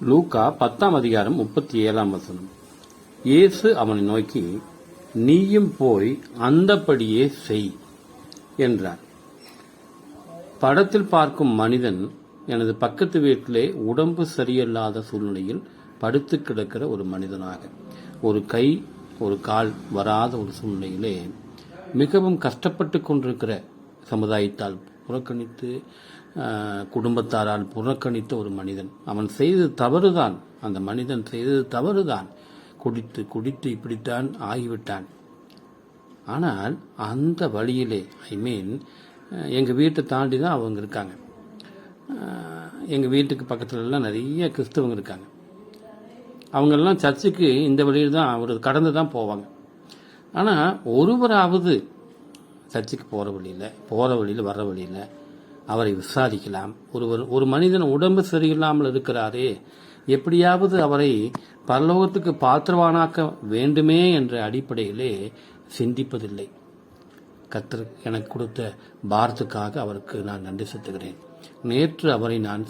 லூக்கா 10:37 இயேசு அவனை நோக்கி, நீயும் போய் அந்தப்படியே செய் என்றார். படத்தில் பார்க்கும் மனிதன் எனது பக்கத்து வீட்டிலே உடம்பு சரியில்லாத சூழ்நிலையில் படுத்து கிடக்கிற ஒரு மனிதனாக, ஒரு கை ஒரு கால் வராத ஒரு சூழ்நிலையிலே மிகவும் கஷ்டப்பட்டு கொண்டிருக்கிற, சமுதாயத்தால் புறக்கணித்து குடும்பத்தாரால் புறக்கணித்த ஒரு மனிதன். அவன் செய்தது தவறுதான், அந்த மனிதன் செய்தது தவறுதான். குடித்து குடித்து இப்படித்தான் ஆகிவிட்டான். ஆனால் அந்த வழியிலே எங்கள் வீட்டை தாண்டி தான் அவங்க இருக்காங்க. எங்கள் வீட்டுக்கு பக்கத்துலலாம் நிறைய கிறிஸ்தவங்க இருக்காங்க. அவங்கெல்லாம் சர்ச்சுக்கு இந்த வழியில் தான் அவர் கடந்து தான் போவாங்க. ஆனால் ஒருவராவது சர்ச்சுக்கு போகிற வழியில் வர்ற வழியில் அவரை விசாரிக்கலாம். ஒரு மனிதன் உடம்பு சரியில்லாமல் இருக்கிறாரே, எப்படியாவது அவரை பரலோகத்துக்கு பாத்திரவானாக்க வேண்டுமே என்ற அடிப்படையிலே சிந்திப்பதில்லை. கர்த்தர் எனக்கு கொடுத்த பாரத்துக்காக அவருக்கு நான் நன்றி செலுத்துகிறேன். நேற்று அவரை நான்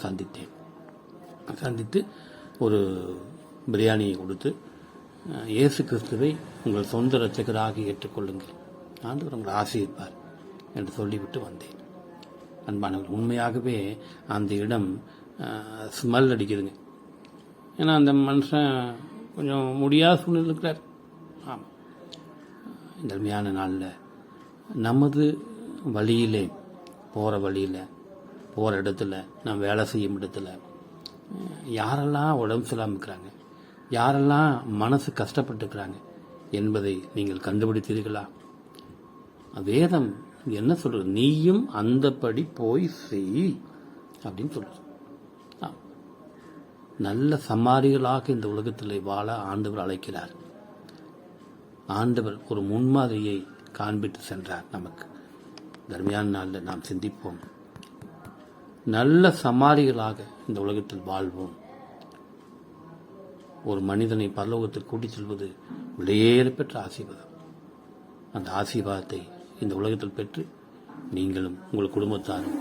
சந்தித்து ஒரு பிரியாணியை கொடுத்து, இயேசு கிறிஸ்துவை உங்கள் சொந்த இரட்சகராக ஏற்றுக்கொள்ளுங்கள், ஆண்டவர் உங்களை ஆசீர்வதிப்பார் என்று சொல்லிவிட்டு வந்தேன். அன்பானவர்கள், உண்மையாகவே அந்த இடம் ஸ்மெல் அடிக்குதுங்க. ஏன்னா அந்த மனுஷன் கொஞ்சம் முடியாத சூழ்நிலை இருக்கிறார். ஆமாம், இந்த அருமையான நாளில் நமது வழியிலே போகிற இடத்துல, நான் வேலை செய்யும் இடத்துல யாரெல்லாம் உடம்பு சொல்லாமல் இருக்கிறாங்க, யாரெல்லாம் மனசு கஷ்டப்பட்டுருக்கிறாங்க என்பதை நீங்கள் கண்டுபிடித்தீர்களா? வேதம் என்ன சொல்றது? நீயும் அந்தப்படி போய் செய் அப்படின்னு சொல்றது. நல்ல சமாரிகளாக இந்த உலகத்தில் வாழ ஆண்டவர் அழைக்கிறார். ஆண்டவர் ஒரு முன்மாதிரியை காண்பித்து சென்றார் நமக்கு. தர்மியான நாளில் நாம் சிந்திப்போம், நல்ல சமாரிகளாக இந்த உலகத்தில் வாழ்வோம். ஒரு மனிதனை பரலோகத்தில் கூட்டிச் செல்வது விலையேற பெற்ற ஆசீர்வாதம். அந்த ஆசீர்வாதத்தை இந்த உலகத்தில் பெற்று நீங்களும் உங்கள் குடும்பத்தாரும்